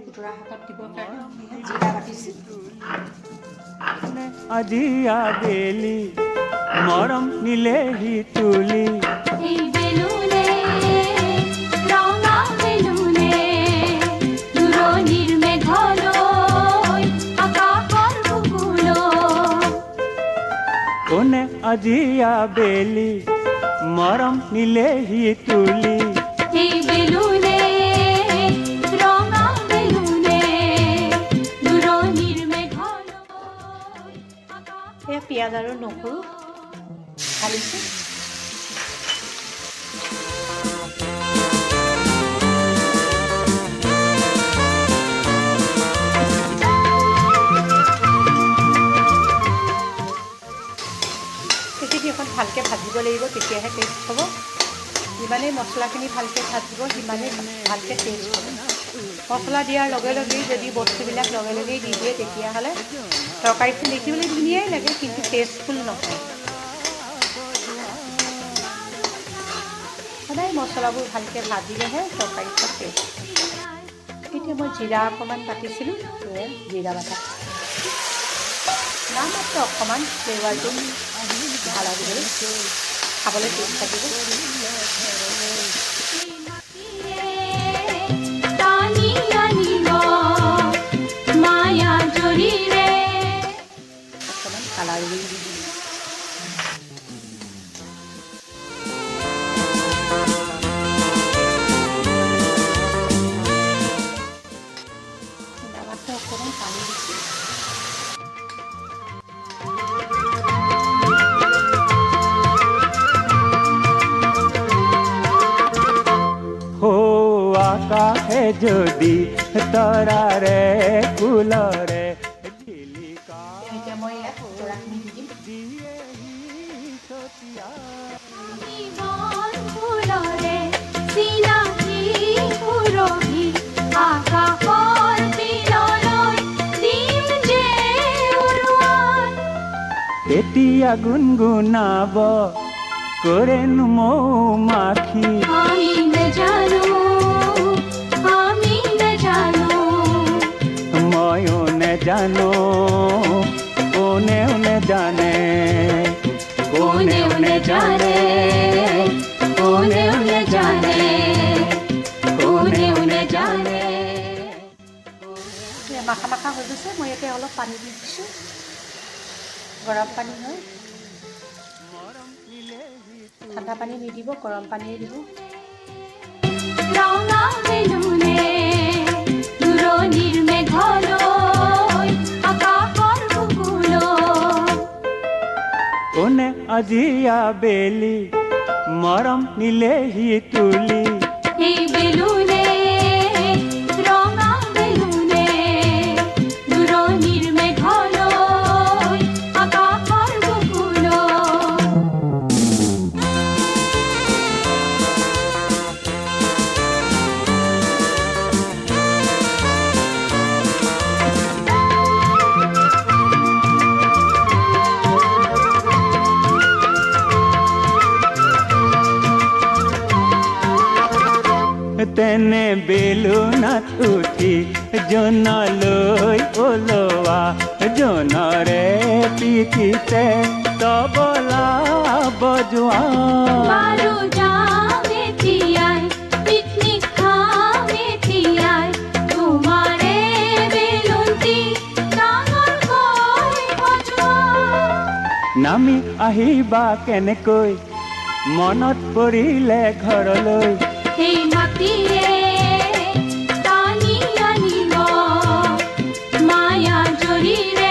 খুতৰা শাকত দিবৰ কাৰণে জিৰা বাটিছোঁ। আজি আবেলি মৰম নিলেহি তুলি কোনে আজি আবেলি মৰম নিলেহি তুলি পিঁয়াজ আৰু নহৰু ঢালিছোঁ। সেইখিনি এখন ভালকৈ ভাজিব লাগিব, তেতিয়াহে টেষ্ট হ'ব। যিমানেই মছলাখিনি ভালকৈ ভাজিব সিমানেই ভালকৈ টেষ্ট হ'ব। মছলা দিয়াৰ লগে লগেই যদি বস্তুবিলাক লগে লগেই দি দিয়ে তেতিয়াহ'লে তৰকাৰীখন দেখিবলৈ ধুনীয়াই লাগে, কিন্তু টেষ্টফুল নহয়। সদায় মছলাবোৰ ভালকৈ ভাজিলেহে তৰকাৰীখন টেষ্ট হয়। এতিয়া মই জিৰা অকণমান কাটিছিলোঁ, জিৰা বাটা মাত্ৰ অকণমান ফ্লেভাৰটো ভাল আহিবলৈ, খাবলৈ টেষ্ট লাগিব। অকণমান কালাৰ দি দিম। অকণমান পানী দিছোঁ। আকাশে যদি তৰাৰে কুলৰে এতিয়া মই ইয়াত খুতৰাখিনি দি দিম। তেতিয়া গুণগুণাব কৰেনো মৌ-মাখি ময়ো নেজানো, কোনেও নেজানে, কোনেও নেজানে, কোনেও নেজানে, কোনেও নেজানে। মাখা মাখা হৈ গৈছে, মই ইয়াতে অলপ পানী দি দিছোঁ। গৰম পানী হয়, ঠাণ্ডা পানী নিদিব, গৰম পানীয়ে দিব। কোনে আজি আবেলি মৰম নিলেহি তুলি তেনে বেলুনাত উঠি জোনলৈ ওলোৱা জোনৰে পিঠিতে তবলা বজোৱা নামি আহিবা কেনেকৈ মনত পৰিলে ঘৰলৈ মায়া জৰিৰে